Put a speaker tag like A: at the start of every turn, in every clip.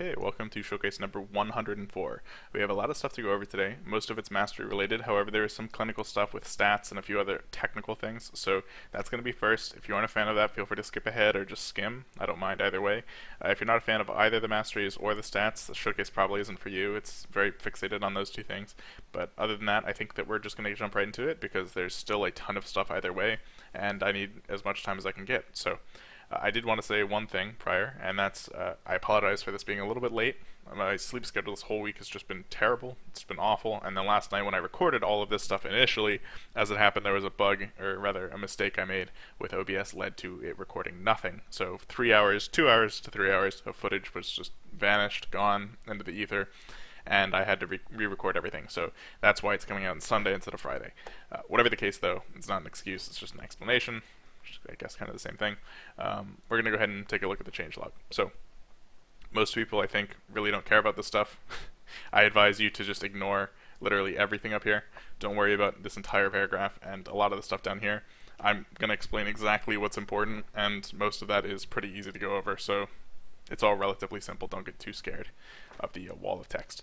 A: Okay, welcome to showcase number 104. We have a lot of stuff to go over today. Most of it's mastery related, however there is some clinical stuff with stats and a few other technical things, so that's going to be first. If you aren't a fan of that, feel free to skip ahead or just skim. I don't mind either way. If you're not a fan of either the masteries or the stats, the showcase probably isn't for you. It's very fixated on those two things. But other than that, I think that we're just going to jump right into it because there's still a ton of stuff either way, and I need as much time as I can get. So I did want to say one thing prior, and that's I apologize for this being a little bit late. My sleep schedule this whole week has just been terrible. It's been awful. And then last night when I recorded all of this stuff initially, as it happened, there was a bug, or rather a mistake I made with OBS led to it recording nothing. So 3 hours, 2 hours to 3 hours of footage was just vanished, gone into the ether, and I had to re-record everything. So that's why it's coming out on Sunday instead of Friday. Whatever the case, though, it's not an excuse. It's just an explanation. I guess kind of the same thing. We're going to go ahead and take a look at the changelog. So most people, I think, really don't care about this stuff. I advise you to just ignore literally everything up here. Don't worry about this entire paragraph and a lot of the stuff down here. I'm going to explain exactly what's important, and most of that is pretty easy to go over, so it's all relatively simple. Don't get too scared of the wall of text.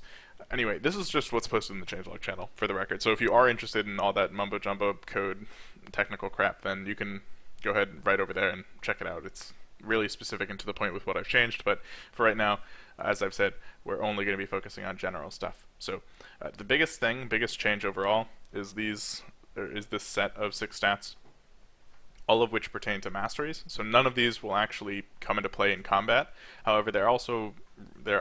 A: Anyway, this is just what's posted in the changelog channel, for the record. So if you are interested in all that mumbo-jumbo code technical crap, then you can go ahead right over there and check it out. It's really specific and to the point with what I've changed, but for right now, as I've said, we're only going to be focusing on general stuff. So the biggest change overall is this set of 6 stats, all of which pertain to masteries. So none of these will actually come into play in combat. However, there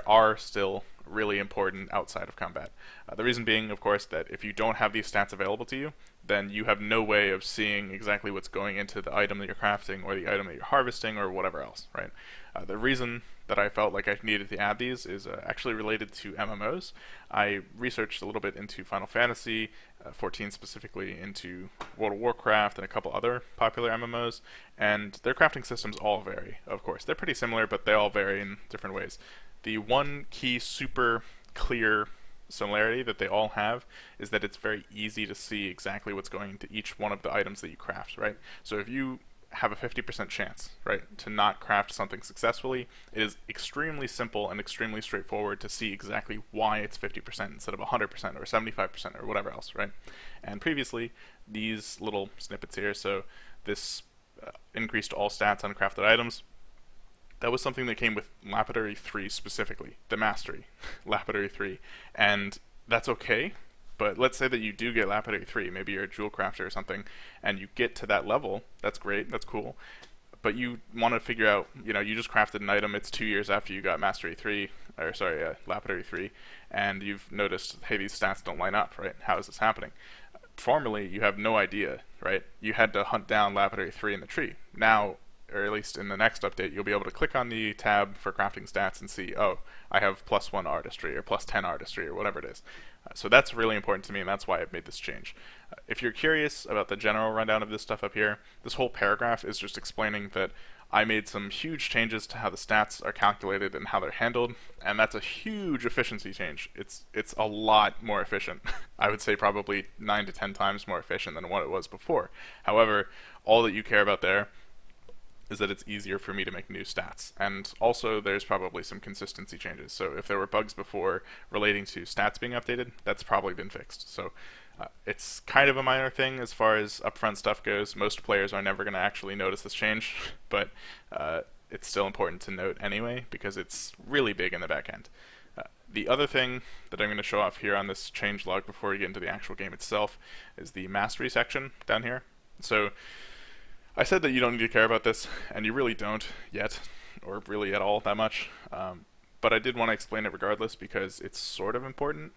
A: are still really important outside of combat. The reason being, of course, that if you don't have these stats available to you, then you have no way of seeing exactly what's going into the item that you're crafting or the item that you're harvesting or whatever else, right? The reason that I felt like I needed to add these is actually related to MMOs. I researched a little bit into Final Fantasy 14, specifically into World of Warcraft and a couple other popular MMOs, and their crafting systems all vary, of course. They're pretty similar, but they all vary in different ways. The one key super clear similarity that they all have is that it's very easy to see exactly what's going into each one of the items that you craft, right? So if you have a 50% chance, right, to not craft something successfully, it is extremely simple and extremely straightforward to see exactly why it's 50% instead of 100% or 75% or whatever else, right? And previously, these little snippets here, so this increased all stats on crafted items, that was something that came with Lapidary 3 specifically, the Mastery, Lapidary 3, and that's okay, but let's say that you do get Lapidary 3, maybe you're a jewel crafter or something, and you get to that level, that's great, that's cool, but you want to figure out, you just crafted an item, it's 2 years after you got Mastery 3, Lapidary 3, and you've noticed, hey, these stats don't line up, right? How is this happening? Formerly, you have no idea, right? You had to hunt down Lapidary 3 in the tree. Now, or at least in the next update, you'll be able to click on the tab for crafting stats and see, oh, I have +1 artistry or +10 artistry or whatever it is. So that's really important to me, and that's why I've made this change. If you're curious about the general rundown of this stuff up here, this whole paragraph is just explaining that I made some huge changes to how the stats are calculated and how they're handled, and that's a huge efficiency change. It's a lot more efficient. I would say probably 9 to 10 times more efficient than what it was before. However, all that you care about there is that it's easier for me to make new stats. And also there's probably some consistency changes. So if there were bugs before relating to stats being updated, that's probably been fixed. So it's kind of a minor thing as far as upfront stuff goes. Most players are never going to actually notice this change, but it's still important to note anyway because it's really big in the back end. The other thing that I'm going to show off here on this changelog before we get into the actual game itself is the mastery section down here. So I said that you don't need to care about this, and you really don't yet, or really at all that much, but I did want to explain it regardless because it's sort of important.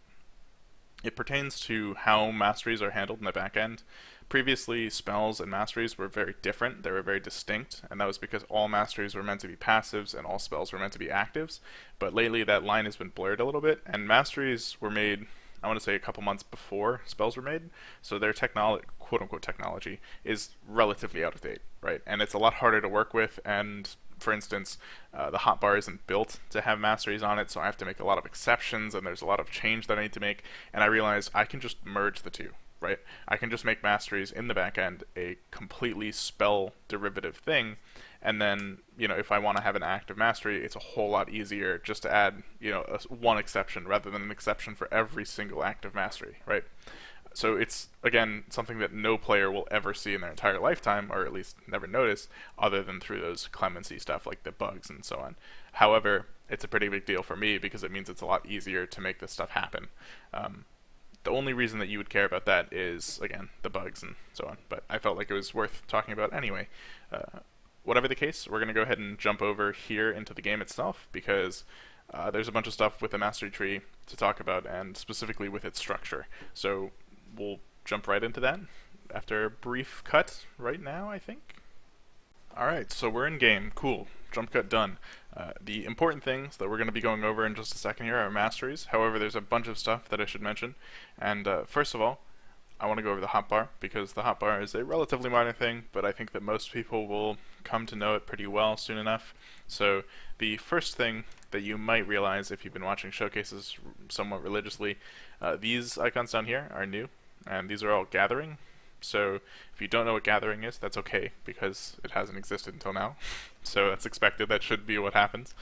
A: It pertains to how masteries are handled in the back end. Previously, spells and masteries were very different, they were very distinct, and that was because all masteries were meant to be passives and all spells were meant to be actives, but lately that line has been blurred a little bit, and masteries were made, I want to say, a couple months before spells were made, so their quote-unquote technology is relatively out of date, right? And it's a lot harder to work with, and for instance, the hotbar isn't built to have masteries on it, so I have to make a lot of exceptions, and there's a lot of change that I need to make, and I realized I can just merge the two, right? I can just make masteries in the back end a completely spell derivative thing, And then, if I want to have an active mastery, it's a whole lot easier just to add, one exception rather than an exception for every single active mastery, right? So it's, again, something that no player will ever see in their entire lifetime, or at least never notice, other than through those clemency stuff like the bugs and so on. However, it's a pretty big deal for me because it means it's a lot easier to make this stuff happen. The only reason that you would care about that is, again, the bugs and so on, but I felt like it was worth talking about anyway. Whatever the case, we're going to go ahead and jump over here into the game itself because there's a bunch of stuff with the mastery tree to talk about, and specifically with its structure. So we'll jump right into that after a brief cut right now, I think. Alright, so we're in game. Cool. Jump cut done. The important things that we're going to be going over in just a second here are masteries. However, there's a bunch of stuff that I should mention. And first of all, I want to go over the hotbar, because the hotbar is a relatively minor thing, but I think that most people will come to know it pretty well soon enough. So the first thing that you might realize if you've been watching showcases somewhat religiously, these icons down here are new, and these are all gathering. So if you don't know what gathering is, that's okay, because it hasn't existed until now. So that's expected, that should be what happens.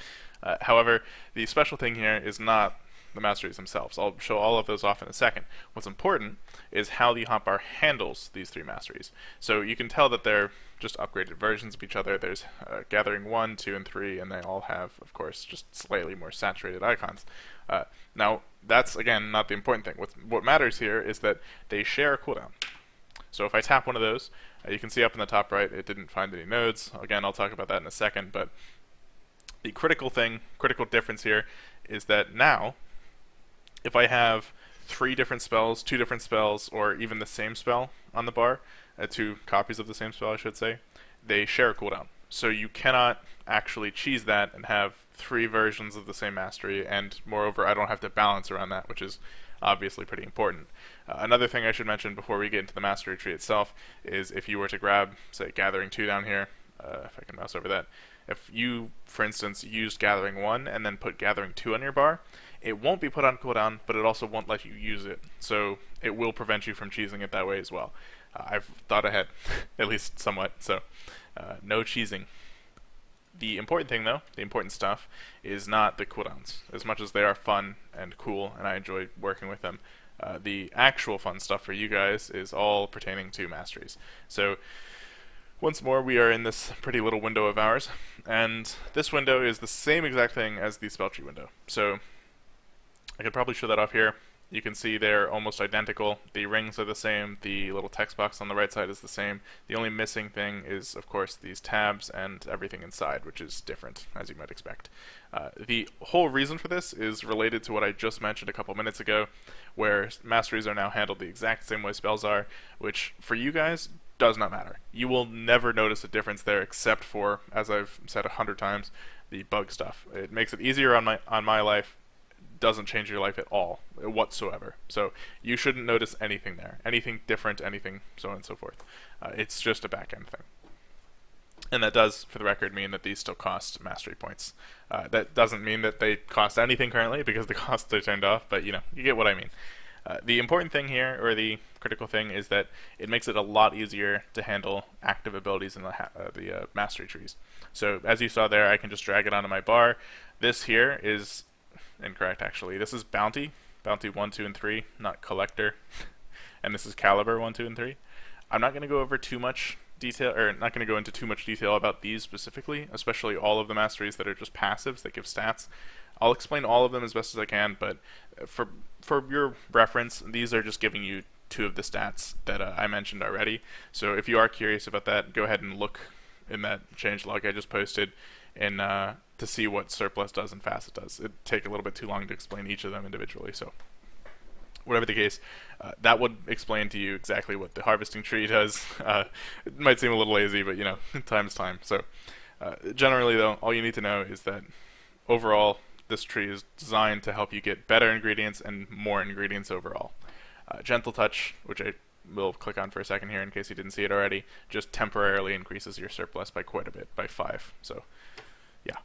A: However, the special thing here is not the masteries themselves. I'll show all of those off in a second. What's important is how the hotbar handles these three masteries. So you can tell that they're just upgraded versions of each other. There's Gathering 1, 2, and 3, and they all have, of course, just slightly more saturated icons. Now, that's, again, not the important thing. What matters here is that they share a cooldown. So if I tap one of those, you can see up in the top right, it didn't find any nodes. Again, I'll talk about that in a second, but the critical difference here is that now, if I have 3 different spells, 2 different spells, or even the same spell on the bar, 2 copies of the same spell, I should say, they share a cooldown. So you cannot actually cheese that and have 3 versions of the same mastery, and moreover, I don't have to balance around that, which is obviously pretty important. Another thing I should mention before we get into the mastery tree itself is if you were to grab, say, Gathering 2 down here, if I can mouse over that, if you, for instance, used Gathering 1 and then put Gathering 2 on your bar, it won't be put on cooldown, but it also won't let you use it. So it will prevent you from cheesing it that way as well. I've thought ahead, at least somewhat, so no cheesing. The important thing, though, the important stuff, is not the cooldowns. As much as they are fun and cool, and I enjoy working with them, the actual fun stuff for you guys is all pertaining to masteries. So, once more, we are in this pretty little window of ours, and this window is the same exact thing as the spell tree window. So, I could probably show that off here. You can see they're almost identical. The rings are the same, the little text box on the right side is the same. The only missing thing is, of course, these tabs and everything inside, which is different, as you might expect. The whole reason for this is related to what I just mentioned a couple minutes ago, where masteries are now handled the exact same way spells are, which, for you guys, does not matter. You will never notice a difference there, except for, as I've said 100 times, the bug stuff. It makes it easier on my life. Doesn't change your life at all, whatsoever. So you shouldn't notice anything there, anything different, anything so on and so forth. It's just a back-end thing. And that does, for the record, mean that these still cost mastery points. That doesn't mean that they cost anything currently, because the costs are turned off, but you get what I mean. The important thing here, or the critical thing, is that it makes it a lot easier to handle active abilities in the mastery trees. So as you saw there, I can just drag it onto my bar. This here is incorrect, actually. This is Bounty 1, 2, and 3, not Collector. And this is Caliber 1, 2, and 3. I'm not going to go over too much detail, or not going to go into too much detail about these specifically, especially all of the masteries that are just passives that give stats. I'll explain all of them as best as I can, but for your reference, these are just giving you 2 of the stats that I mentioned already. So if you are curious about that, go ahead and look in that changelog I just posted and to see what surplus does and facet does. It'd take a little bit too long to explain each of them individually, so whatever the case, that would explain to you exactly what the harvesting tree does. It might seem a little lazy, but time's time. So generally though, all you need to know is that overall this tree is designed to help you get better ingredients and more ingredients overall. Gentle Touch, which I will click on for a second here in case you didn't see it already, just temporarily increases your surplus by quite a bit, by 5. So yeah.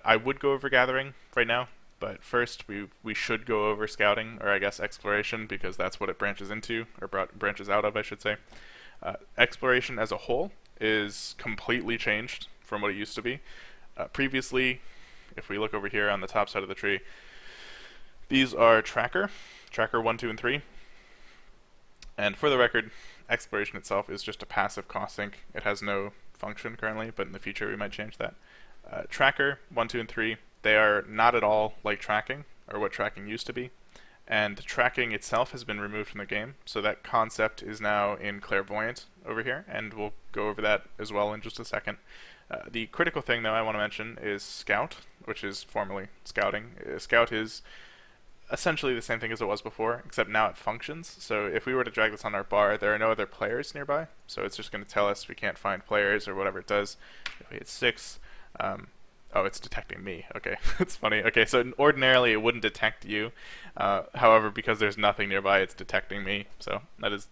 A: I would go over Gathering right now, but first we should go over Scouting, or I guess Exploration, because that's what it branches into, or branches out of, I should say. Exploration as a whole is completely changed from what it used to be. Previously, if we look over here on the top side of the tree, these are tracker 1, 2, and 3. And for the record, exploration itself is just a passive cost sink. It has no function currently, but in the future we might change that. Tracker 1, 2, and 3, they are not at all like tracking, or what tracking used to be. And tracking itself has been removed from the game, so that concept is now in Clairvoyant over here, and we'll go over that as well in just a second. The critical thing, though, I want to mention is Scout, which is formerly Scouting. Scout is essentially the same thing as it was before, except now it functions. So if we were to drag this on our bar, there are no other players nearby, so it's just going to tell us we can't find players or whatever it does. If we hit 6, oh, it's detecting me. Okay, it's funny. Okay, so ordinarily it wouldn't detect you. However, because there's nothing nearby, it's detecting me. So that is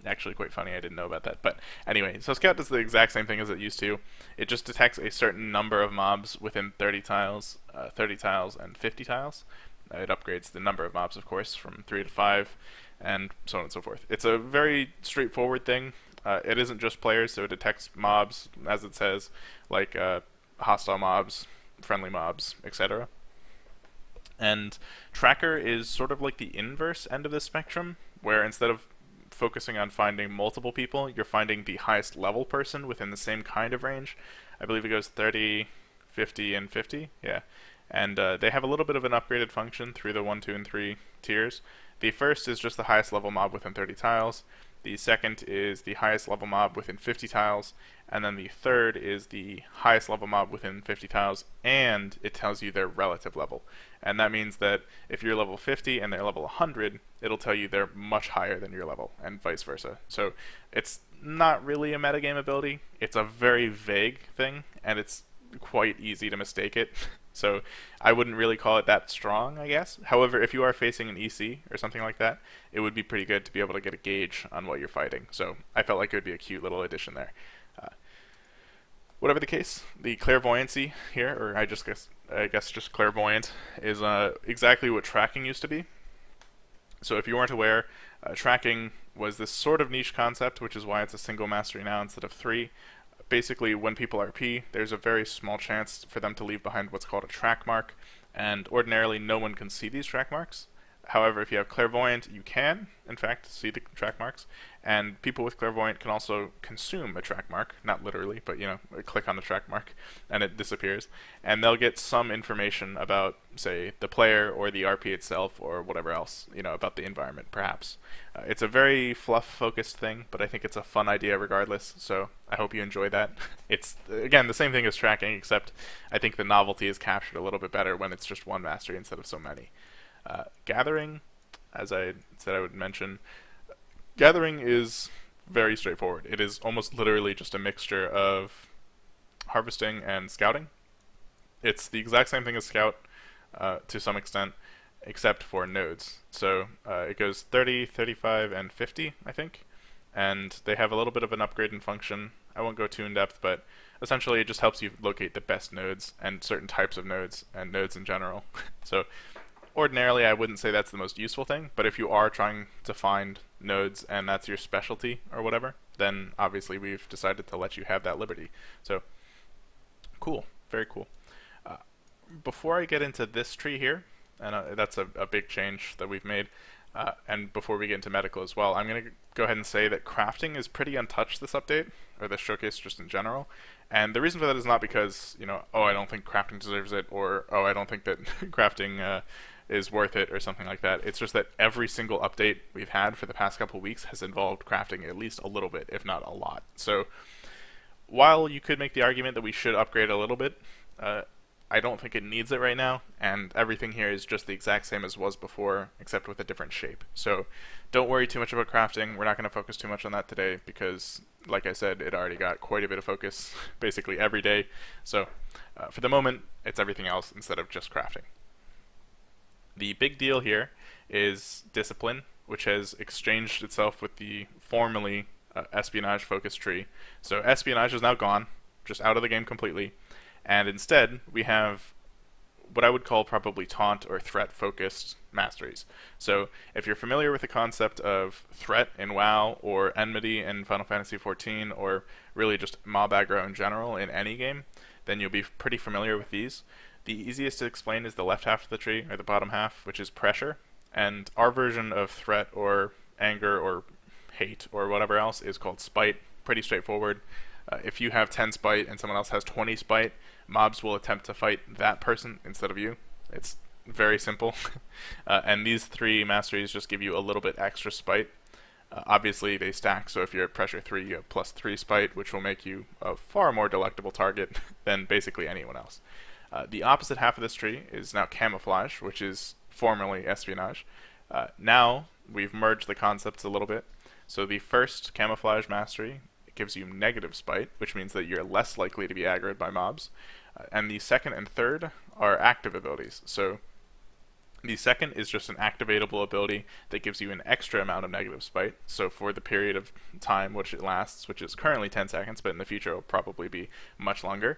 A: actually quite funny. I didn't know about that. But anyway, so Scout does the exact same thing as it used to. It just detects a certain number of mobs within 30 tiles, and 50 tiles. It upgrades the number of mobs, of course, from 3 to 5, and so on and so forth. It's a very straightforward thing. It isn't just players, so it detects mobs, as it says, like hostile mobs, friendly mobs, etc. And Tracker is sort of like the inverse end of the spectrum, where instead of focusing on finding multiple people, you're finding the highest level person within the same kind of range. I believe it goes 30, 50, and 50. Yeah. And they have a little bit of an upgraded function through the 1, 2, and 3 tiers. The first is just the highest level mob within 30 tiles. The second is the highest level mob within 50 tiles. And then the third is the highest level mob within 50 tiles, and it tells you their relative level. And that means that if you're level 50 and they're level 100, it'll tell you they're much higher than your level, and vice versa. So it's not really a metagame ability. It's a very vague thing, and it's quite easy to mistake it. So I wouldn't really call it that strong, I guess. However, if you are facing an EC or something like that, it would be pretty good to be able to get a gauge on what you're fighting. So I felt like it would be a cute little addition there. Whatever the case, the clairvoyancy here, or I guess just clairvoyant, is exactly what tracking used to be. So if you weren't aware, tracking was this sort of niche concept, which is why it's a single mastery now instead of 3. Basically, when people RP, there's a very small chance for them to leave behind what's called a track mark, and ordinarily no one can see these track marks. However, if you have Clairvoyant, you can, in fact, see the track marks, and people with Clairvoyant can also consume a track mark, not literally, but, click on the track mark, and it disappears, and they'll get some information about, say, the player or the RP itself, or whatever else, about the environment, perhaps. It's a very fluff-focused thing, but I think it's a fun idea regardless, so I hope you enjoy that. It's, again, the same thing as tracking, except I think the novelty is captured a little bit better when it's just one mastery instead of so many. Gathering, as I said I would mention, Gathering is very straightforward. It is almost literally just a mixture of harvesting and scouting. It's the exact same thing as Scout to some extent, except for nodes. So it goes 30, 35, and 50, I think, and they have a little bit of an upgrade in function. I won't go too in depth, but essentially it just helps you locate the best nodes and certain types of nodes and nodes in general. So ordinarily, I wouldn't say that's the most useful thing, but if you are trying to find nodes and that's your specialty or whatever, then obviously we've decided to let you have that liberty. So, cool. Very cool. Before I get into this tree here, and that's a big change that we've made, and before we get into medical as well, I'm going to go ahead and say that crafting is pretty untouched this update, or this showcase just in general. And the reason for that is not because, oh, I don't think crafting deserves it, or, oh, I don't think that crafting is worth it, or something like that. It's just that every single update we've had for the past couple weeks has involved crafting at least a little bit, if not a lot. So while you could make the argument that we should upgrade a little bit, I don't think it needs it right now, and everything here is just the exact same as was before, except with a different shape. So don't worry too much about crafting. We're not going to focus too much on that today because, like I said, it already got quite a bit of focus basically every day. So for the moment, it's everything else instead of just crafting. The big deal here is Discipline, which has exchanged itself with the formerly espionage focus tree. So espionage is now gone, just out of the game completely, and instead we have what I would call probably taunt or threat focused masteries. So if you're familiar with the concept of threat in WoW or enmity in Final Fantasy XIV or really just mob aggro in general in any game, then you'll be pretty familiar with these. The easiest to explain is the left half of the tree, or the bottom half, which is pressure. And our version of threat or anger or hate or whatever else is called spite. Pretty straightforward. If you have 10 spite and someone else has 20 spite, mobs will attempt to fight that person instead of you. It's very simple. And these three masteries just give you a little bit extra spite. Obviously, they stack, so if you're at pressure 3, you have +3 spite, which will make you a far more delectable target than basically anyone else. The opposite half of this tree is now camouflage, which is formerly espionage. Now, we've merged the concepts a little bit. So the first camouflage mastery gives you negative spite, which means that you're less likely to be aggroed by mobs. And the second and third are active abilities. So the second is just an activatable ability that gives you an extra amount of negative spite. So for the period of time which it lasts, which is currently 10 seconds, but in the future it will probably be much longer.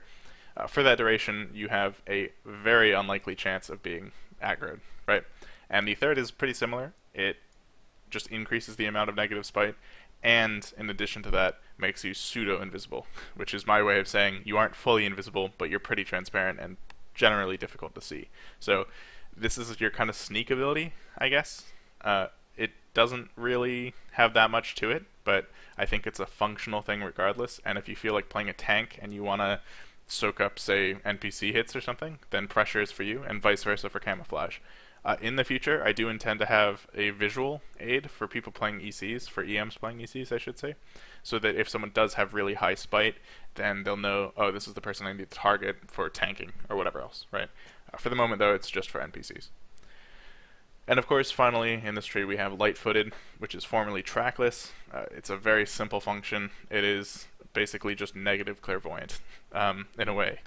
A: For that duration, you have a very unlikely chance of being aggroed, right? And the third is pretty similar. It just increases the amount of negative spite, and in addition to that, makes you pseudo-invisible, which is my way of saying you aren't fully invisible, but you're pretty transparent and generally difficult to see. So this is your kind of sneak ability, I guess. It doesn't really have that much to it, but I think it's a functional thing regardless, and if you feel like playing a tank and you want to soak up, say, NPC hits or something, then pressure is for you, and vice versa for camouflage. In the future, I do intend to have a visual aid for people playing ECs, for EMs playing ECs, I should say, so that if someone does have really high spite, then they'll know, oh, this is the person I need to target for tanking, or whatever else, right? For the moment, though, it's just for NPCs. And of course, finally, in this tree we have light-footed, which is formerly trackless. It's a very simple function. It is basically just negative clairvoyant, in a way.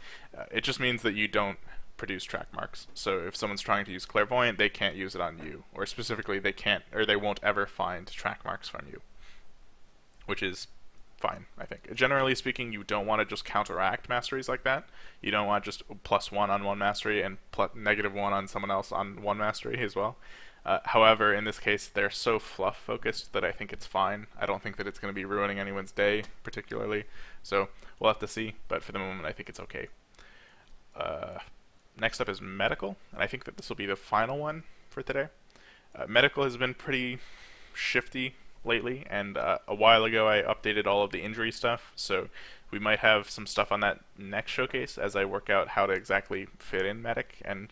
A: It just means that you don't produce track marks. So if someone's trying to use clairvoyant, they can't use it on you, or specifically they can't, or they won't ever find track marks from you, which is fine, I think. Generally speaking, you don't want to just counteract masteries like that. You don't want just +1 on one mastery and -1 on someone else on one mastery as well. However, in this case, they're so fluff focused that I think it's fine. I don't think that it's going to be ruining anyone's day particularly, so we'll have to see, but for the moment I think it's okay. Next up is medical, and I think that this will be the final one for today. Medical has been pretty shifty lately, and a while ago I updated all of the injury stuff, so we might have some stuff on that next showcase as I work out how to exactly fit in medic, and,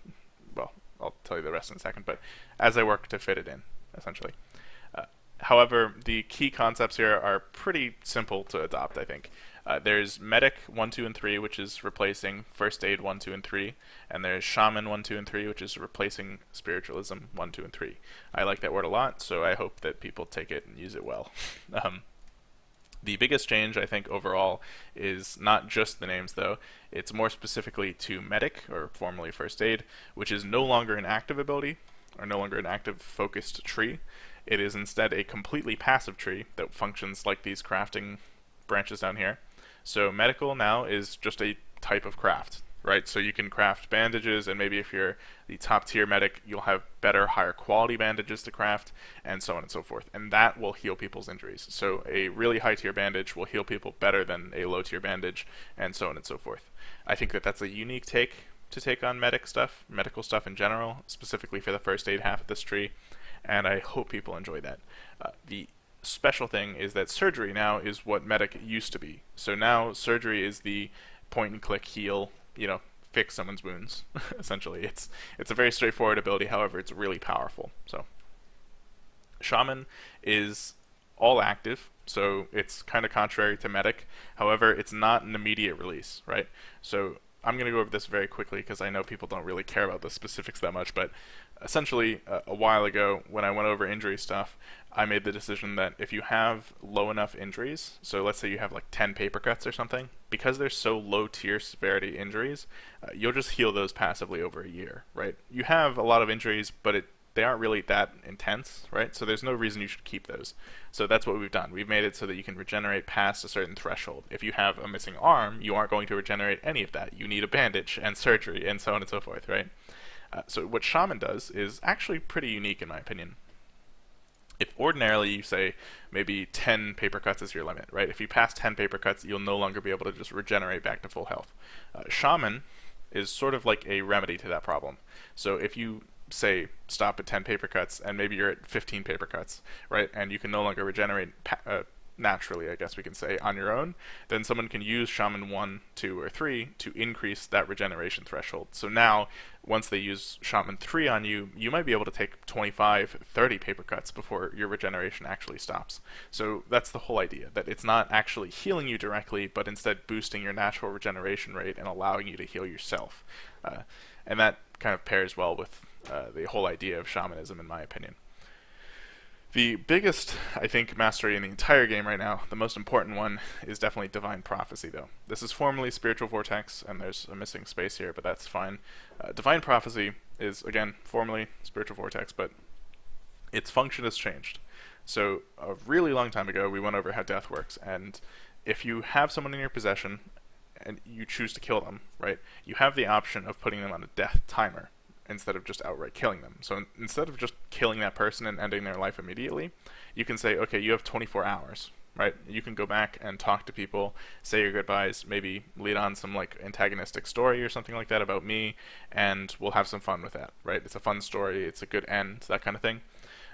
A: well, I'll tell you the rest in a second, but as I work to fit it in, essentially. However, the key concepts here are pretty simple to adopt, I think. There's Medic 1, 2, and 3, which is replacing First Aid 1, 2, and 3, and there's Shaman 1, 2, and 3, which is replacing Spiritualism 1, 2, and 3. I like that word a lot, so I hope that people take it and use it well. The biggest change, I think, overall is not just the names, though. It's more specifically to Medic, or formerly First Aid, which is no longer an active ability, or no longer an active focused tree. It is instead a completely passive tree that functions like these crafting branches down here. So medical now is just a type of craft, right? So you can craft bandages, and maybe if you're the top tier medic, you'll have better, higher quality bandages to craft, and so on and so forth. And that will heal people's injuries. So a really high tier bandage will heal people better than a low tier bandage, and so on and so forth. I think that that's a unique take to take on medical stuff in general, specifically for the first aid half of this tree, and I hope people enjoy that. The special thing is that surgery now is what medic used to be. So now surgery is the point and click heal, fix someone's wounds. Essentially, it's a very straightforward ability. However, it's really powerful. So Shaman is all active, so it's kind of contrary to medic. However, it's not an immediate release, right? So I'm going to go over this very quickly because I know people don't really care about the specifics that much, but essentially a while ago when I went over injury stuff, I made the decision that if you have low enough injuries, so let's say you have like 10 paper cuts or something, because they're so low tier severity injuries, you'll just heal those passively over a year, right? You have a lot of injuries, but it they aren't really that intense, right? So there's no reason you should keep those. So that's what we've done. We've made it so that you can regenerate past a certain threshold. If you have a missing arm, you aren't going to regenerate any of that. You need a bandage and surgery and so on and so forth, right? So what Shaman does is actually pretty unique in my opinion. If ordinarily you say maybe 10 paper cuts is your limit, right? If you pass 10 paper cuts, you'll no longer be able to just regenerate back to full health. Shaman is sort of like a remedy to that problem. So if you say stop at 10 paper cuts and maybe you're at 15 paper cuts, right, and you can no longer regenerate naturally, I guess we can say, on your own, then someone can use Shaman 1, 2, or 3 to increase that regeneration threshold. So now, once they use Shaman 3 on you, you might be able to take 25, 30 paper cuts before your regeneration actually stops. So that's the whole idea, that it's not actually healing you directly, but instead boosting your natural regeneration rate and allowing you to heal yourself. And that kind of pairs well with the whole idea of shamanism, in my opinion. The biggest, I think, mastery in the entire game right now, the most important one, is definitely Divine Prophecy, though. This is formerly Spiritual Vortex, and there's a missing space here, but that's fine. Divine Prophecy is, again, formerly Spiritual Vortex, but its function has changed. So, a really long time ago, we went over how death works, and if you have someone in your possession, and you choose to kill them, right, you have the option of putting them on a death timer instead of just outright killing them. So instead of just killing that person and ending their life immediately, you can say, okay, you have 24 hours, right? You can go back and talk to people, say your goodbyes, maybe lead on some like antagonistic story or something like that about me, and we'll have some fun with that, right? It's a fun story, it's a good end, that kind of thing.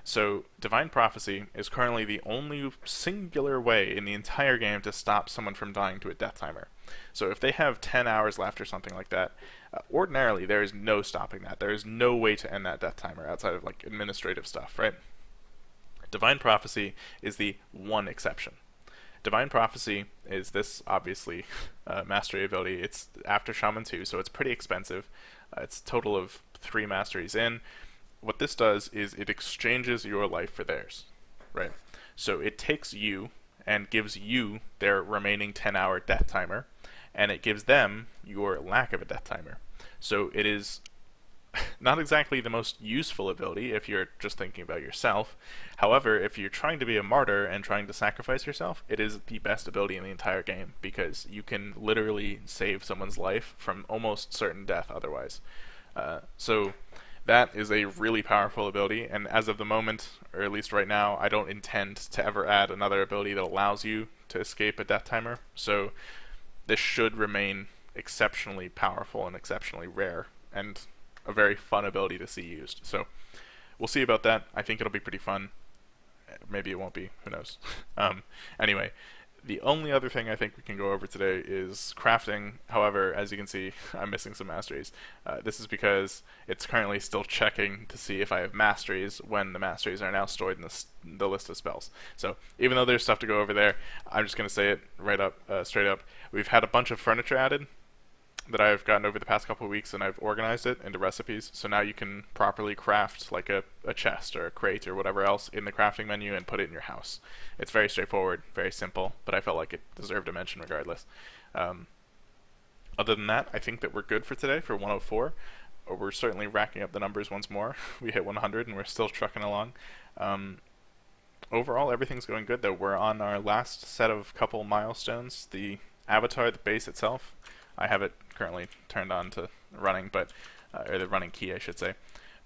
A: So Divine Prophecy is currently the only singular way in the entire game to stop someone from dying to a death timer. So if they have 10 hours left or something like that, ordinarily there is no stopping that. There is no way to end that death timer outside of like administrative stuff, right? Divine Prophecy is the one exception. Divine Prophecy is this, obviously, mastery ability. It's after Shaman 2, so it's pretty expensive. It's a total of 3 masteries in. What this does is it exchanges your life for theirs, right? So it takes you and gives you their remaining 10-hour death timer, and it gives them your lack of a death timer. So it is not exactly the most useful ability if you're just thinking about yourself. However, if you're trying to be a martyr and trying to sacrifice yourself, it is the best ability in the entire game, because you can literally save someone's life from almost certain death otherwise. So that is a really powerful ability, and as of the moment, or at least right now, I don't intend to ever add another ability that allows you to escape a death timer. So this should remain exceptionally powerful and exceptionally rare, and a very fun ability to see used. So we'll see about that. I think it'll be pretty fun. Maybe it won't be. Who knows? Anyway, the only other thing I think we can go over today is crafting. However, as you can see, I'm missing some masteries. This is because it's currently still checking to see if I have masteries when the masteries are now stored in the list of spells. So even though there's stuff to go over there, I'm just going to say it right up, straight up. We've had a bunch of furniture added that I've gotten over the past couple of weeks, and I've organized it into recipes. So now you can properly craft like a chest or a crate or whatever else in the crafting menu and put it in your house. It's very straightforward, very simple, but I felt like it deserved a mention regardless. Other than that, I think that we're good for today for 104. We're certainly racking up the numbers once more. We hit 100 and we're still trucking along. Overall, everything's going good though. We're on our last set of couple milestones. The avatar, the base itself, I have it currently turned on to running, but or the running key, I should say.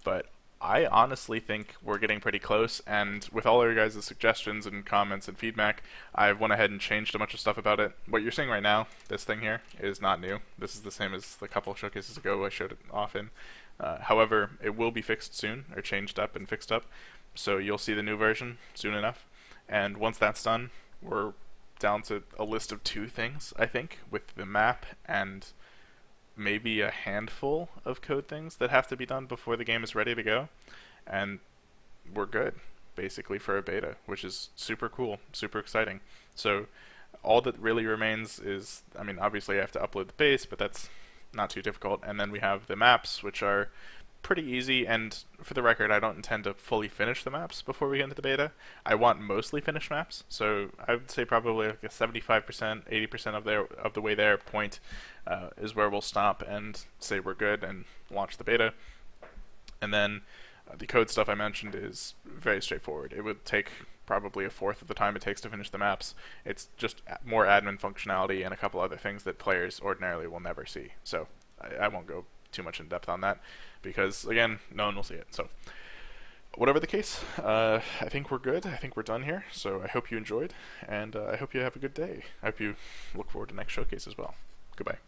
A: But I honestly think we're getting pretty close, and with all of your guys' suggestions and comments and feedback, I've went ahead and changed a bunch of stuff about it. What you're seeing right now, this thing here, is not new. This is the same as the couple showcases ago I showed it off in. However, it will be fixed soon, or changed up and fixed up, so you'll see the new version soon enough. And once that's done, we're down to a list of 2 things, I think, with the map and maybe a handful of code things that have to be done before the game is ready to go. And we're good, basically, for a beta, which is super cool, super exciting. So all that really remains is, I mean, obviously I have to upload the base, but that's not too difficult. And then we have the maps, which are pretty easy, and for the record, I don't intend to fully finish the maps before we get into the beta. I want mostly finished maps, so I would say probably like a 75%, 80% of the way there point is where we'll stop and say we're good and launch the beta. And then The code stuff I mentioned is very straightforward. It would take probably a fourth of the time it takes to finish the maps. It's just more admin functionality and a couple other things that players ordinarily will never see. So I won't go too much in depth on that because, again, no one will see it. So whatever the case, I think we're good. I think we're done here. So I hope you enjoyed, and I hope you have a good day. I hope you look forward to next showcase as well. Goodbye.